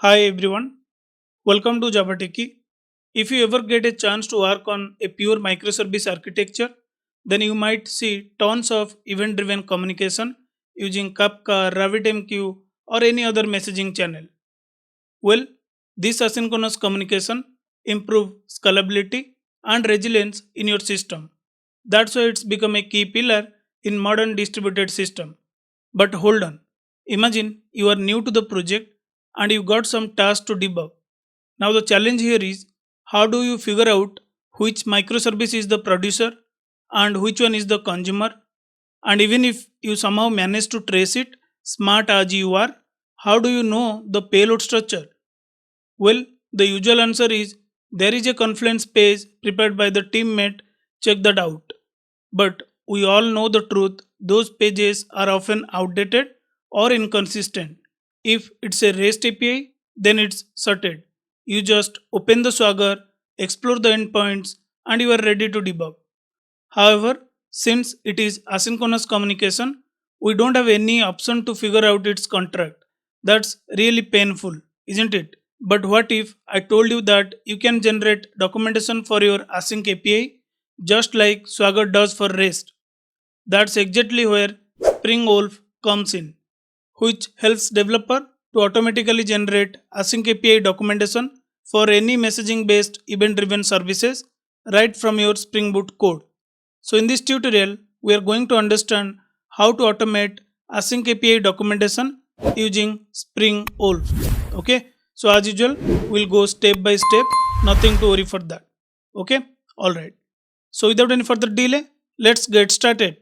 Hi everyone, welcome to Java Techie. If you ever get a chance to work on a pure microservice architecture, then you might see tons of event-driven communication using Kafka, RabbitMQ, or any other messaging channel. Well, this asynchronous communication improve scalability and resilience in your system. That's why it's become a key pillar in modern distributed system. But hold on. Imagine you are new to the project and you got some tasks to debug. Now the challenge here is how do you figure out which microservice is the producer and which one is the consumer, and even if you somehow manage to trace it smart as you are, how do you know the payload structure? Well, the usual answer is there is a Confluence page prepared by the teammate, check that out. But we all know the truth, those pages are often outdated or inconsistent. If it's a REST API, then it's sorted. You just open the Swagger, explore the endpoints, and you are ready to debug. However, since it is asynchronous communication, we don't have any option to figure out its contract. That's really painful, isn't it? But what if I told you that you can generate documentation for your Async API just like Swagger does for REST? That's exactly where SpringWolf comes in, which helps developer to automatically generate Async API documentation for any messaging based event driven services right from your Spring Boot code. So in this tutorial, we are going to understand how to automate Async API documentation using SpringWolf. Okay, so as usual, we'll go step by step, nothing to worry for that. Okay, alright. So without any further delay, let's get started.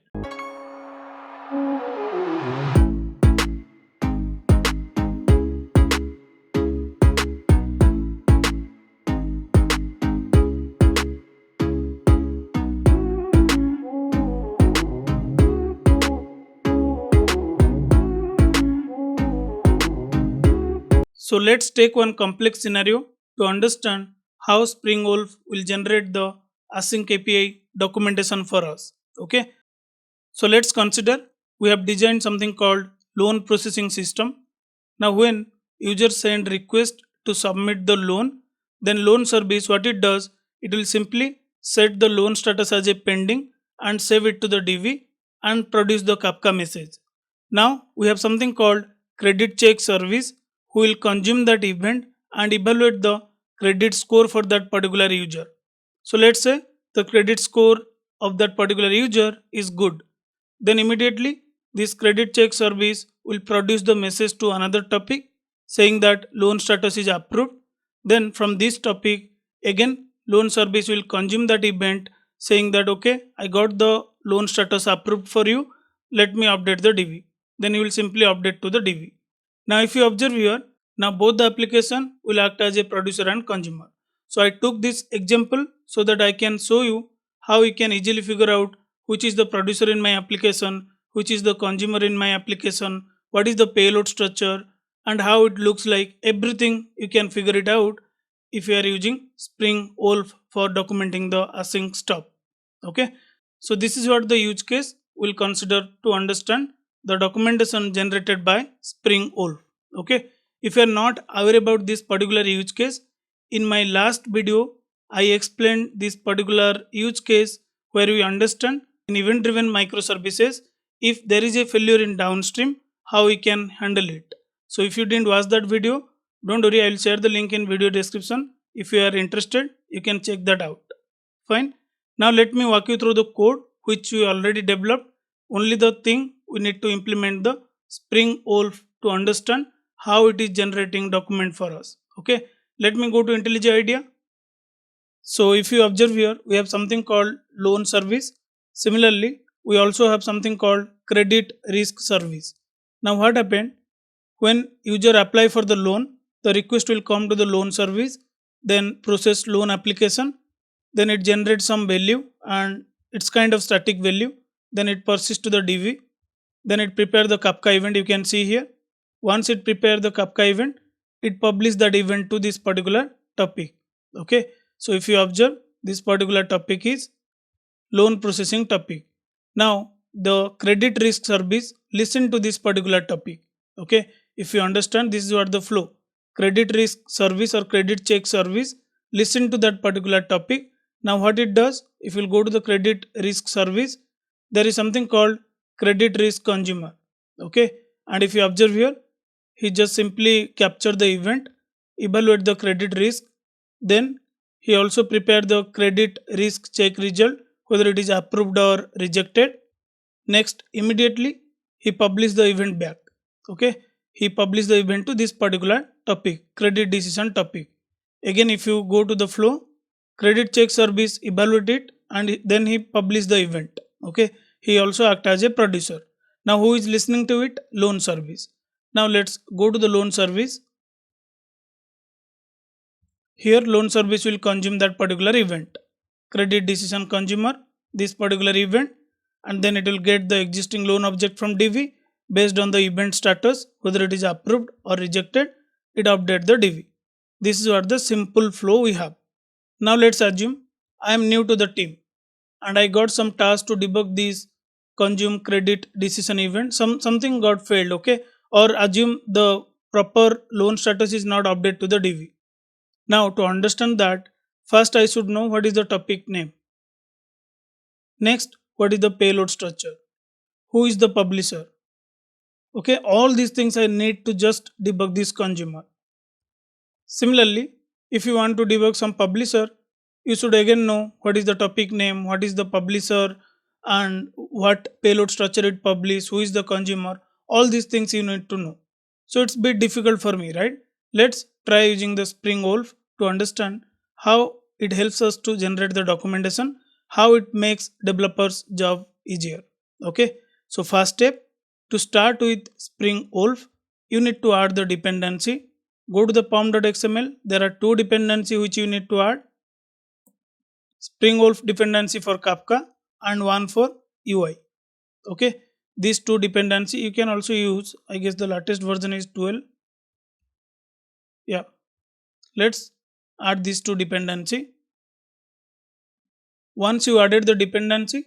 So let's take one complex scenario to understand how SpringWolf will generate the Async API documentation for us. Okay, so let's consider we have designed something called loan processing system. Now when users send request to submit the loan, then loan service what it does, it will simply set the loan status as a pending and save it to the DB and produce the Kafka message. Now we have something called credit check service who will consume that event and evaluate the credit score for that particular user. So let's say the credit score of that particular user is good. Then immediately this credit check service will produce the message to another topic saying that loan status is approved. Then from this topic again loan service will consume that event saying that okay, I got the loan status approved for you, let me update the DB. Then you will simply update to the DB. Now if you observe here, now both the application will act as a producer and consumer. So I took this example so that I can show you how you can easily figure out which is the producer in my application, which is the consumer in my application, what is the payload structure, and how it looks like. Everything you can figure it out if you are using SpringWolf for documenting the async stuff. Okay, so this is what the use case we'll consider to understand the documentation generated by SpringWolf. Okay, if you are not aware about this particular use case, in my last video I explained this particular use case where we understand in event driven microservices if there is a failure in downstream how we can handle it. So if you didn't watch that video, don't worry, I will share the link in video description. If you are interested, you can check that out. Fine. Now let me walk you through the code which we already developed. Only the thing we need to implement the SpringWolf to understand how it is generating document for us. Okay, let me go to IntelliJ IDEA. So if you observe here, we have something called loan service. Similarly, we also have something called credit risk service. Now what happened? When user apply for the loan, the request will come to the loan service, then process loan application, then it generates some value and it's kind of static value, then it persists to the DB, then it prepare the Kafka event you can see here. Once it prepare the Kafka event, it publish that event to this particular topic. Okay, so if you observe, this particular topic is loan processing topic. Now the credit risk service listen to this particular topic. Okay, if you understand, this is what the flow. credit risk service or credit check service listen to that particular topic. Now what it does, if you'll go to the credit risk service, there is something called credit risk consumer. Okay, and if you observe here, he just simply capture the event, evaluate the credit risk, then he also prepared the credit risk check result, whether it is approved or rejected. Next, immediately he published the event back. Okay, he published the event to this particular topic, credit decision topic. Again, if you go to the flow, credit check service evaluate it and then he published the event. Okay, he also act as a producer. Now who is listening to it? Loan service. Now let's go to the loan service. Here loan service will consume that particular event, credit decision consumer, this particular event, and then it will get the existing loan object from DB based on the event status, whether it is approved or rejected, it updates the DB. This is what the simple flow we have. Now let's assume I am new to the team and I got some task to debug this consume credit decision event. Something got failed, okay, or assume the proper loan status is not updated to the DB. Now to understand that, first I should know what is the topic name. Next, what is the payload structure? Who is the publisher? Okay, all these things I need to just debug this consumer. Similarly, if you want to debug some publisher, you should again know what is the topic name, what is the publisher, and what payload structure it publishes, who is the consumer. All these things you need to know. So it's a bit difficult for me, right? Let's try using the SpringWolf to understand how it helps us to generate the documentation, how it makes developers' job easier. Okay, so first step, to start with SpringWolf, you need to add the dependency. Go to the pom.xml. There are two dependencies which you need to add. SpringWolf dependency for Kafka and one for UI. Okay, these two dependency you can also use. I guess the latest version is 12. Yeah, let's add these two dependency. Once you added the dependency,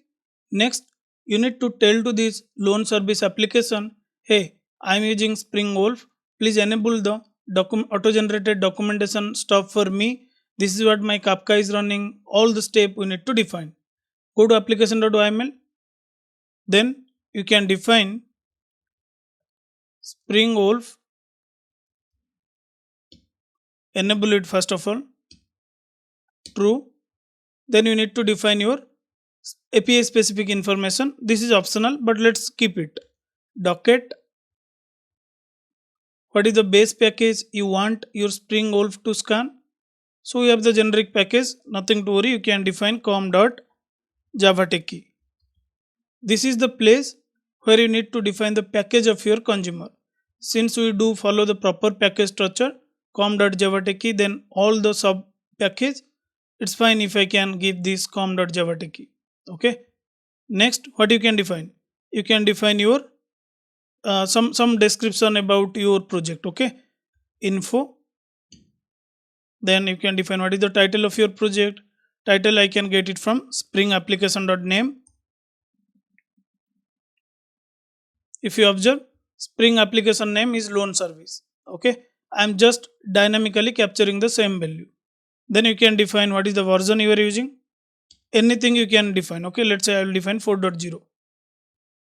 next you need to tell to this loan service application, hey, I am using SpringWolf. Please enable the auto-generated documentation stuff for me. This is what my Kafka is running. All the step we need to define. Go to application.yml. Then you can define SpringWolf. Enable it first of all. True. Then you need to define your API specific information. This is optional, but let's keep it. Docket. What is the base package you want your SpringWolf to scan? So we have the generic package, nothing to worry. You can define com.java-techie. This is the place where you need to define the package of your consumer. Since we do follow the proper package structure, com.java-techie, then all the sub package, it's fine if I can give this com.java-techie. Okay. Next, what you can define? You can define your some description about your project. Okay, info. Then you can define what is the title of your project. Title I can get it from spring application.name. If you observe, spring application name is loan service. Okay, I am just dynamically capturing the same value. Then you can define what is the version you are using. Anything you can define. Okay, let's say I will define 4.0.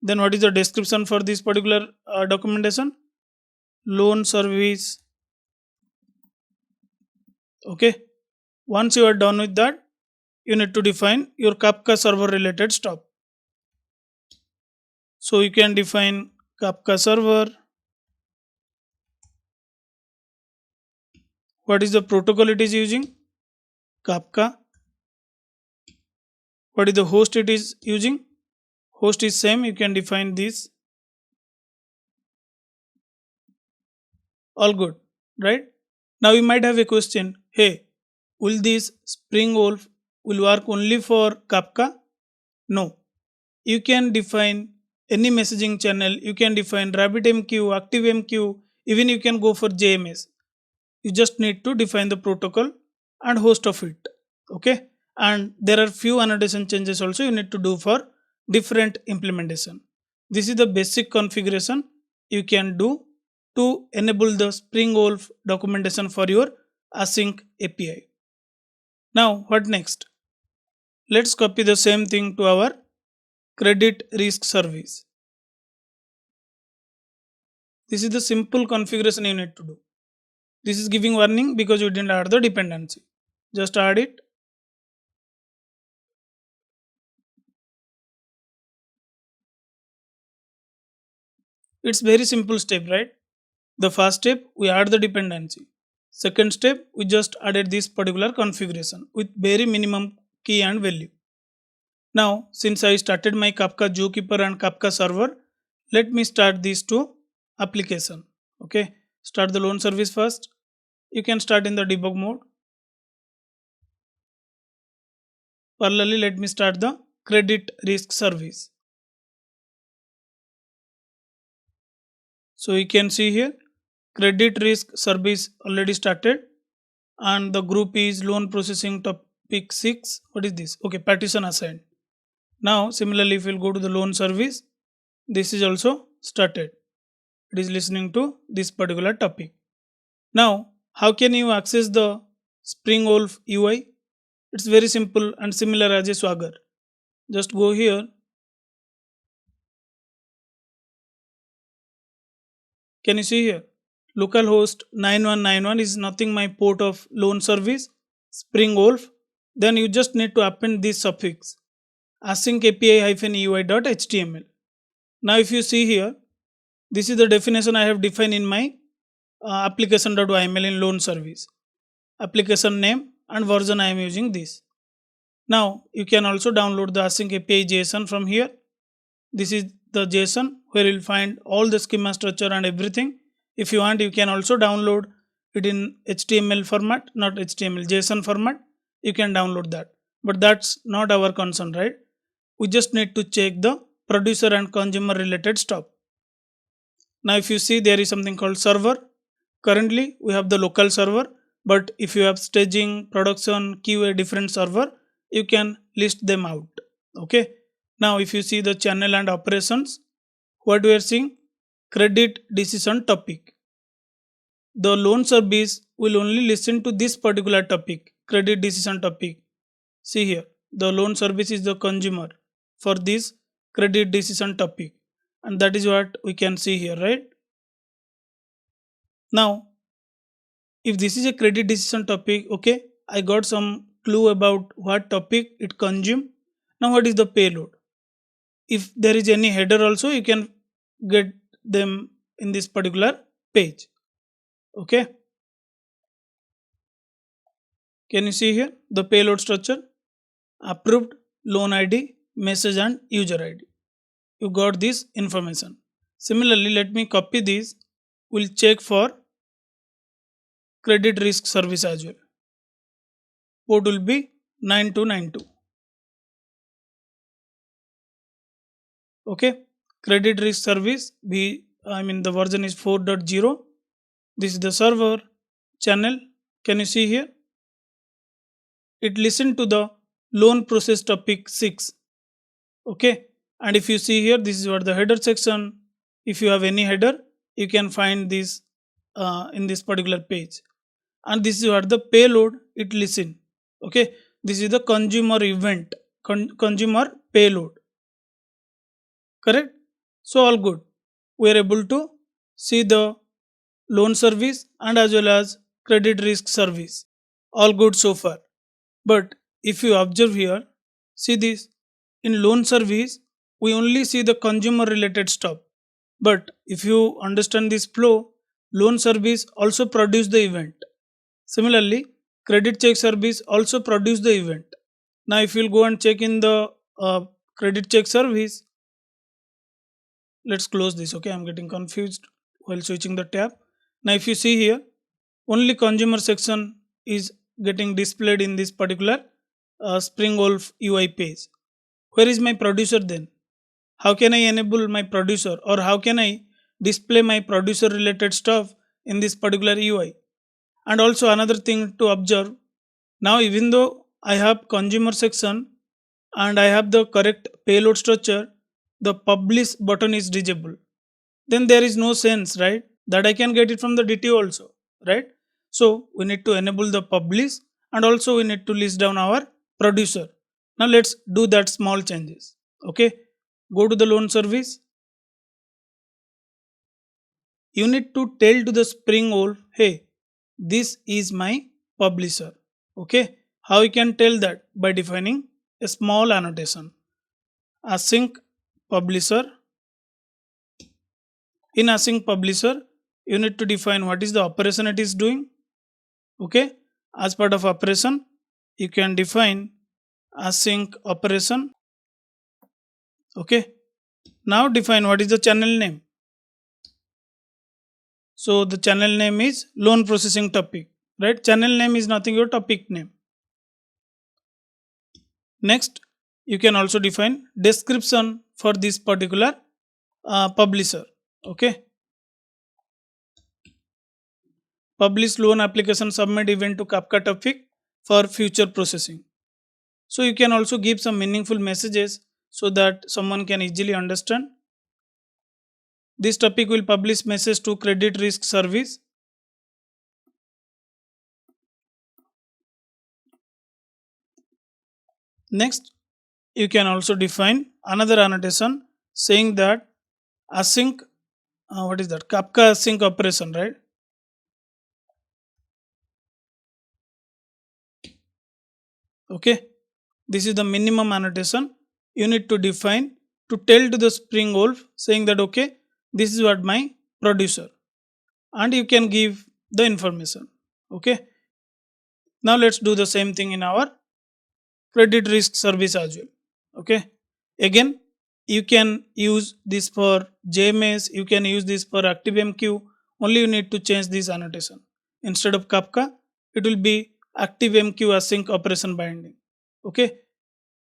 Then what is the description for this particular documentation? Loan service. Okay, once you are done with that, you need to define your Kafka server related stuff. So you can define Kafka server. What is the protocol it is using? Kafka. What is the host it is using? Host is same, you can define this. All good, right? Now you might have a question, hey, will this SpringWolf will work only for Kafka? No. You can define any messaging channel, you can define RabbitMQ, ActiveMQ, even you can go for JMS. You just need to define the protocol and host of it. Okay, and there are few annotation changes also you need to do for different implementation. This is the basic configuration you can do to enable the SpringWolf documentation for your Async API. Now what next? Let's copy the same thing to our credit risk service. This is the simple configuration you need to do. This is giving warning because you didn't add the dependency. Just add it. It's very simple step, right? The first step, we add the dependency. Second step, we just added this particular configuration with very minimum key and value. Now, since I started my Kafka Zookeeper and Kafka server, let me start these two application. Okay, start the loan service first. You can start in the debug mode. Parallelly, let me start the credit risk service. So you can see here, credit risk service already started, and the group is loan processing topic 6. What is this? Okay, partition assigned. Now similarly, if we'll go to the loan service, this is also started. It is listening to this particular topic. Now how can you access the SpringWolf UI? It's very simple and similar as a Swagger. Just go here. Can you see here? Localhost 9191 is nothing my port of loan service, SpringWolf. Then you just need to append this suffix AsyncAPI-UI.html. Now if you see here, this is the definition I have defined in my application.yml in loan service. Application name and version I am using this. Now you can also download the AsyncAPI JSON from here. This is the JSON where you'll find all the schema structure and everything. If you want, you can also download it in HTML format, not HTML, JSON format. You can download that. But that's not our concern, right? We just need to check the producer and consumer related stuff. Now if you see, there is something called server. Currently we have the local server, but if you have staging, production, QA, different server, you can list them out. Okay. Now if you see the channel and operations, what we are seeing, credit decision topic. The loan service will only listen to this particular topic, credit decision topic. See here, the loan service is the consumer for this credit decision topic, and that is what we can see here, right? Now if this is a credit decision topic, okay, I got some clue about what topic it consume. Now what is the payload? If there is any header also, you can get them in this particular page. Okay, can you see here the payload structure? Approved, loan ID, message and user ID. You got this information. Similarly, let me copy this. We'll check for credit risk service as well. Port will be 9292. Okay, credit risk service, the version is 4.0. This is the server channel. Can you see here? It listened to the loan process topic 6. Okay, and if you see here, this is what the header section. If you have any header, you can find this in this particular page. And this is what the payload it listen. Okay, this is the consumer event, consumer payload. Correct? So all good. We are able to see the loan service and as well as credit risk service. All good so far. But if you observe here, see this, in loan service, we only see the consumer related stuff. But if you understand this flow, loan service also produce the event. Similarly, credit check service also produce the event. Now if you'll go and check in the credit check service, let's close this. Okay, I'm getting confused while switching the tab. Now if you see here, only consumer section is getting displayed in this particular SpringWolf UI page. Where is my producer then? How can I enable my producer, or how can I display my producer related stuff in this particular UI? And also another thing to observe, now even though I have consumer section and I have the correct payload structure, the publish button is disabled. Then there is no sense, right? that I can get it from the DTO also, right? So we need to enable the publish, and also we need to list down our producer. Now let's do that small changes. Okay, go to the loan service. You need to tell to the SpringWolf, hey, this is my publisher. Okay, how you can tell that? By defining a small annotation. Async publisher. In async publisher, you need to define what is the operation it is doing. Okay, as part of operation, you can define async operation. Okay, now define what is the channel name. So the channel name is loan processing topic, right? Channel name is nothing your topic name. Next, you can also define description for this particular publisher. Okay, publish loan application submit event to Kafka topic for future processing. So you can also give some meaningful messages so that someone can easily understand. This topic will publish message to credit risk service. Next, you can also define another annotation saying that async, what is that? Kafka async operation, right? Okay, this is the minimum annotation you need to define to tell to the SpringWolf saying that okay, this is what my producer, and you can give the information. Okay, now let's do the same thing in our credit risk service as well. Okay, again you can use this for JMS, you can use this for ActiveMQ. Only you need to change this annotation. Instead of Kafka, it will be ActiveMQ async operation binding. Okay,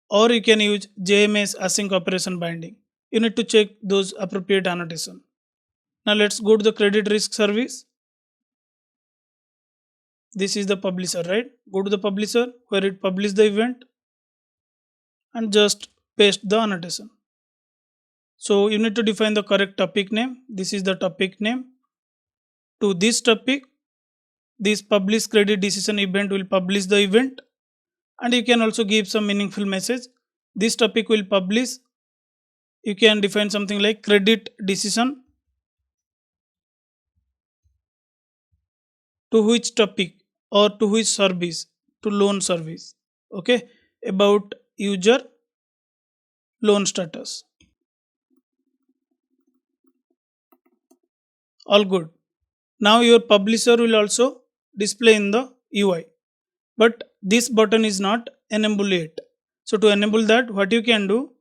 or you can use JMS async operation binding. You need to check those appropriate annotation. Now let's go to the credit risk service. This is the publisher, right? Go to the publisher where it publish the event and just paste the annotation. So you need to define the correct topic name. This is the topic name. To this topic, this publish credit decision event will publish the event, and you can also give some meaningful message. This topic will publish. You can define something like credit decision to which topic or to which service, to loan service. Okay, about user loan status. All good. Now your publisher will also display in the UI, but this button is not enabled yet. So to enable that, what you can do,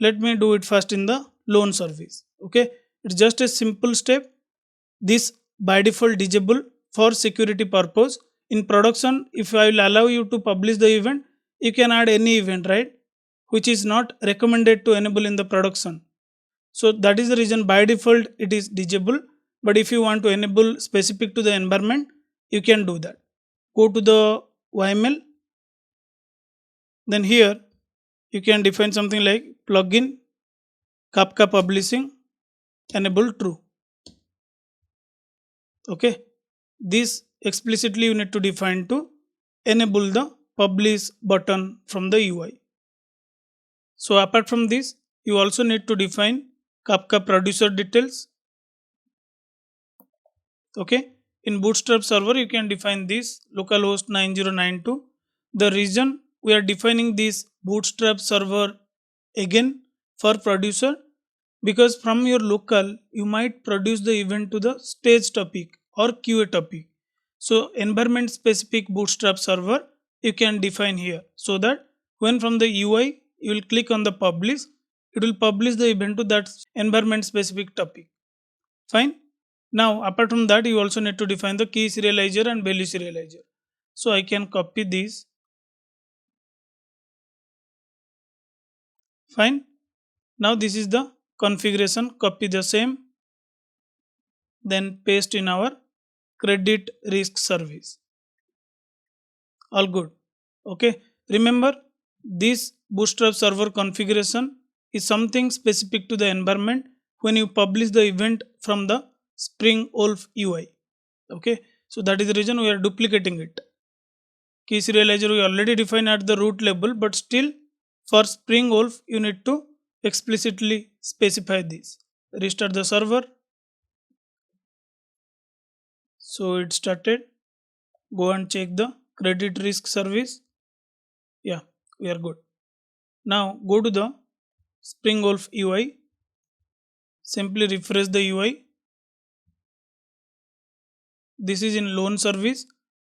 let me do it first in the loan service. Okay, it's just a simple step. This by default disable for security purpose. In production, if I will allow you to publish the event, you can add any event, right, which is not recommended to enable in the production. So that is the reason by default it is disable. But if you want to enable specific to the environment, you can do that. Go to the YAML. Then here you can define something like plugin Kafka publishing enable true. Okay, this explicitly you need to define to enable the publish button from the UI. So apart from this, you also need to define Kafka producer details. Okay, in Bootstrap server you can define this localhost 9092. The reason we are defining this Bootstrap server again for producer, because from your local you might produce the event to the stage topic or QA topic. So environment specific Bootstrap server you can define here, so that when from the UI you will click on the publish, it will publish the event to that environment specific topic. Fine. Now apart from that, you also need to define the key serializer and value serializer. So I can copy these. Fine. Now this is the configuration. Copy the same, then paste in our credit risk service. All good. Okay, remember this Bootstrap server configuration is something specific to the environment when you publish the event from the SpringWolf UI. Okay, so that is the reason we are duplicating it. Key serializer we already defined at the root level, but still for SpringWolf you need to explicitly specify this. Restart the server. So it started. Go and check the credit risk service. Yeah, we are good. Now go to the SpringWolf UI. Simply refresh the UI. This is in loan service.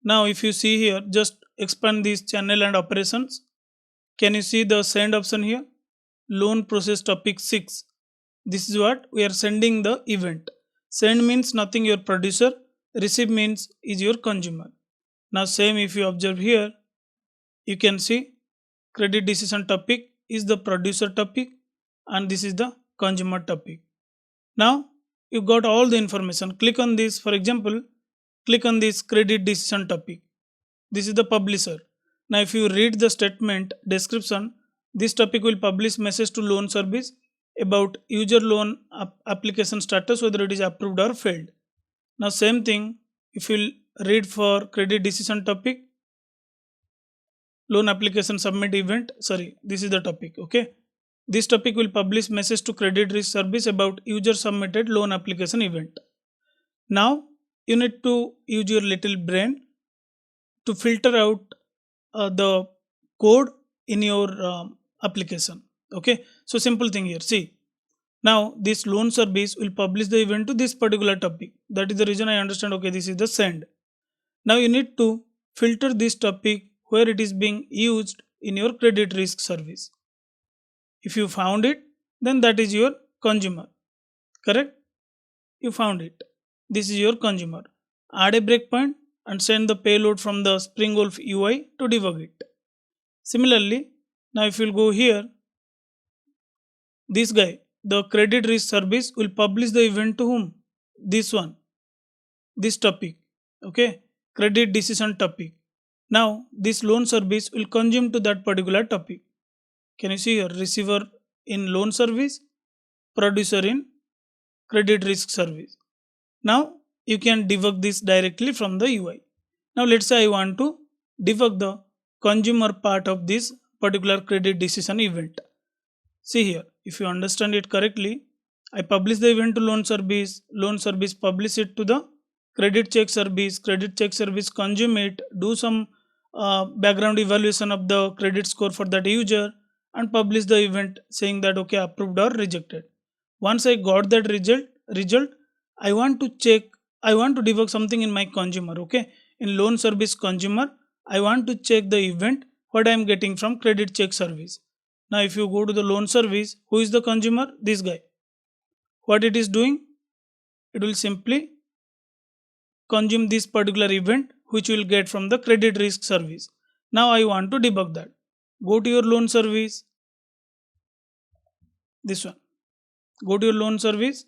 Now if you see here, just expand this channel and operations. Can you see the send option here? Loan process topic 6. This is what we are sending the event. Send means nothing your producer. Receive means is your consumer. Now same if you observe here, you can see credit decision topic is the producer topic and this is the consumer topic. Now you got all the information. Click on this. For example, click on this credit decision topic. This is the publisher. Now if you read the statement description, this topic will publish message to loan service about user loan application status, whether it is approved or failed. Now same thing if you read for credit decision topic, loan application submit event, sorry, this is the topic. Okay, this topic will publish message to credit risk service about user submitted loan application event. Now you need to use your little brain to filter out the code in your application. Okay, so simple thing here, see, now this loan service will publish the event to this particular topic. That is the reason I understand. Okay, this is the send. Now you need to filter this topic where it is being used in your credit risk service. If you found it, then that is your consumer. Correct? You found it. This is your consumer. Add a breakpoint and send the payload from the SpringWolf UI to debug it. Similarly, now if you will go here, this guy, the credit risk service will publish the event to whom? This one, this topic. Okay, credit decision topic. Now this loan service will consume to that particular topic. Can you see here? Receiver in loan service, producer in credit risk service. Now you can debug this directly from the UI. Now let's say I want to debug the consumer part of this particular credit decision event. See here, if you understand it correctly, I publish the event to loan service publish it to the credit check service consume it, do some background evaluation of the credit score for that user and publish the event saying that okay, approved or rejected. Once I got that result, I want to debug something in my consumer. Okay, in loan service consumer, I want to check the event what I am getting from credit check service. Now if you go to the loan service, who is the consumer? This guy. What it is doing? It will simply consume this particular event which you will get from the credit risk service. Now I want to debug that. Go to your loan service. This one. Go to your loan service.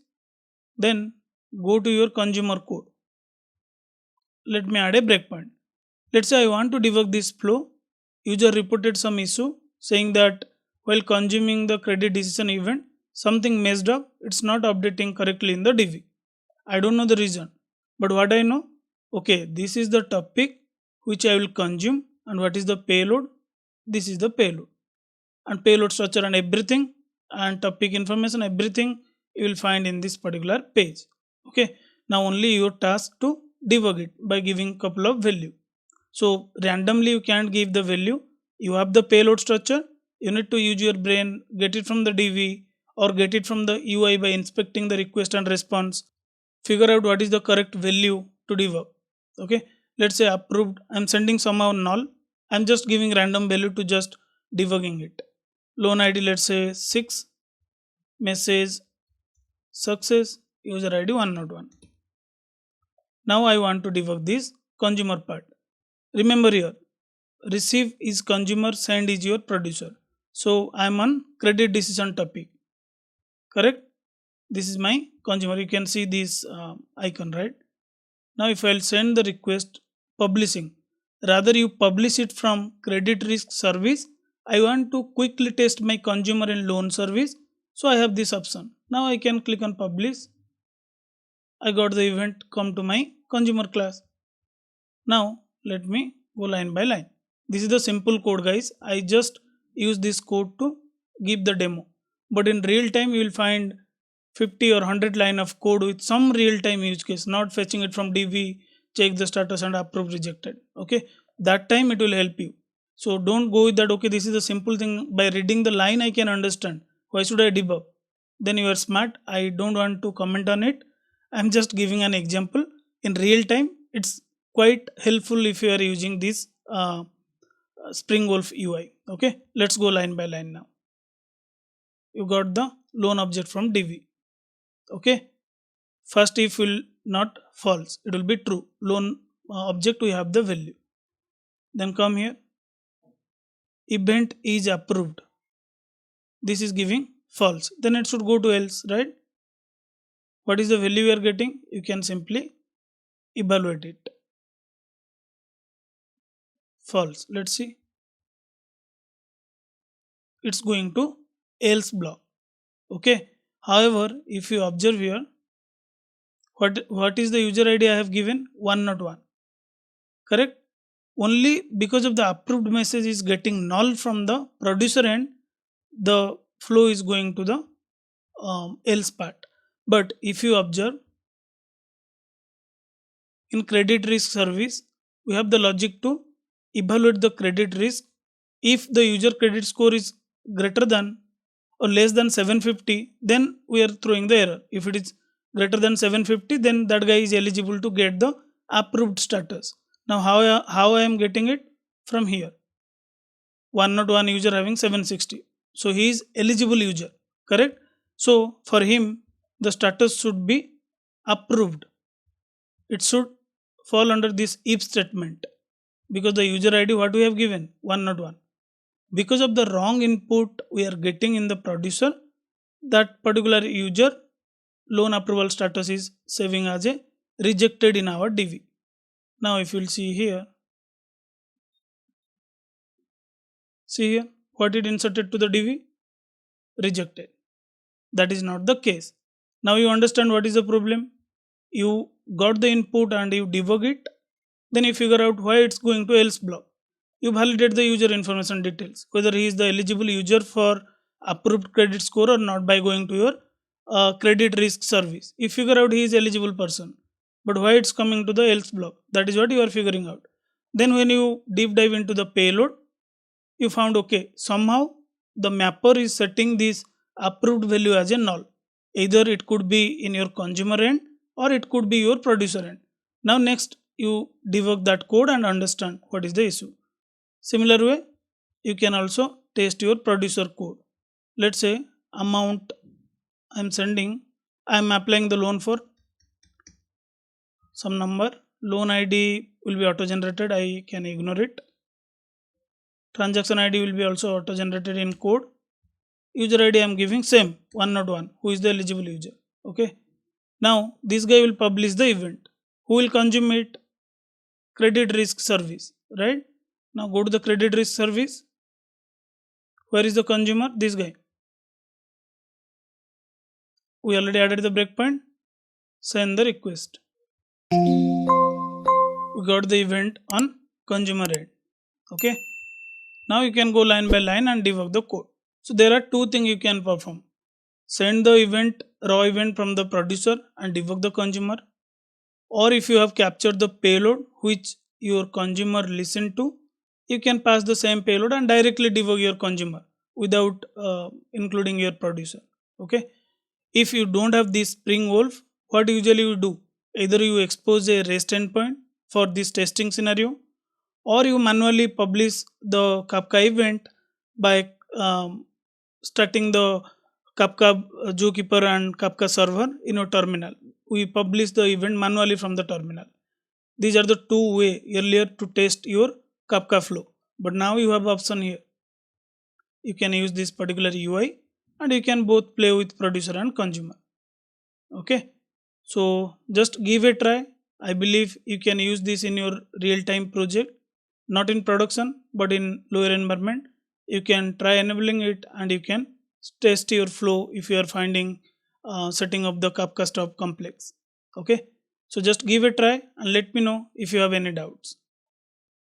Then go to your consumer code. Let me add a breakpoint. Let's say I want to debug this flow. User reported some issue saying that while consuming the credit decision event, something messed up. It's not updating correctly in the DB. I don't know the reason. But what I know, okay, this is the topic which I will consume and what is the payload? This is the payload. And payload structure and everything and topic information, everything you will find in this particular page. Okay, now only your task to debug it by giving couple of value. So randomly you can't give the value. You have the payload structure. You need to use your brain, get it from the DB or get it from the UI by inspecting the request and response. Figure out what is the correct value to debug. Okay, let's say approved. I'm sending somehow null. I'm just giving random value to just debugging it. Loan ID, let's say 6. Message success. User ID 101. Now I want to debug this consumer part. Remember here, receive is consumer, send is your producer. So I am on credit decision topic. Correct? This is my consumer. You can see this icon, right? Now if I'll send the request publishing, rather you publish it from credit risk service. I want to quickly test my consumer in loan service. So I have this option. Now I can click on publish. I got the event come to my consumer class. Now let me go line by line. This is the simple code, guys. I just use this code to give the demo. But in real time, you will find 50 or 100 line of code with some real time use case, not fetching it from DB, check the status and approve rejected. Okay, that time it will help you. So don't go with that. Okay, this is a simple thing. By reading the line, I can understand. Why should I debug? Then you are smart. I don't want to comment on it. I'm just giving an example. In real time, it's quite helpful if you are using this SpringWolf UI. Okay, let's go line by line now. You got the loan object from DB. Okay, first if will not false, it will be true. Loan object we have the value. Then come here, event is approved. This is giving false. Then it should go to else, right? What is the value you are getting? You can simply evaluate it. False. Let's see. It's going to else block. Okay. However, if you observe here, what is the user ID I have given? 101. Correct? Only because of the approved message is getting null from the producer end, the flow is going to the else part. But if you observe in credit risk service, we have the logic to evaluate the credit risk. If the user credit score is greater than or less than 750, then we are throwing the error. If it is greater than 750, then that guy is eligible to get the approved status. Now how I am getting it? From here. 101 user having 760. So he is eligible user, correct? So for him, the status should be approved. It should fall under this if statement because the user ID what we have given 101. Because of the wrong input we are getting in the producer, that particular user loan approval status is saving as a rejected in our DB. Now if you will see here, see here what it inserted to the DB? Rejected. That is not the case. Now you understand what is the problem. You got the input and you debug it. Then you figure out why it's going to else block. You validate the user information details, whether he is the eligible user for approved credit score or not by going to your credit risk service. You figure out he is eligible person. But why it's coming to the else block? That is what you are figuring out. Then when you deep dive into the payload, you found okay, somehow the mapper is setting this approved value as a null. Either it could be in your consumer end or it could be your producer end. Now next you debug that code and understand what is the issue. Similar way, you can also test your producer code. Let's say amount I'm sending, I'm applying the loan for some number. Loan ID will be auto generated. I can ignore it. Transaction ID will be also auto generated in code. User ID I am giving same 101, who is the eligible user. Okay. Now this guy will publish the event. Who will consume it? Credit risk service, right? Now go to the credit risk service. Where is the consumer? This guy. We already added the breakpoint. Send the request. We got the event on consumer end. Okay. Now you can go line by line and debug the code. So there are two things you can perform. Send the event, raw event from the producer and debug the consumer. Or if you have captured the payload which your consumer listened to, you can pass the same payload and directly debug your consumer without including your producer. Okay. If you don't have this SpringWolf, what usually you do? Either you expose a REST endpoint for this testing scenario, or you manually publish the Kafka event by starting the Kafka Zookeeper and Kafka server in your terminal. We publish the event manually from the terminal. These are the two ways earlier to test your Kafka flow. But now you have option here. You can use this particular UI and you can both play with producer and consumer. Okay. So just give a try. I believe you can use this in your real-time project, not in production, but in lower environment. You can try enabling it and you can test your flow if you are finding setting up the Kafka stuff complex. Okay, so just give a try and let me know if you have any doubts.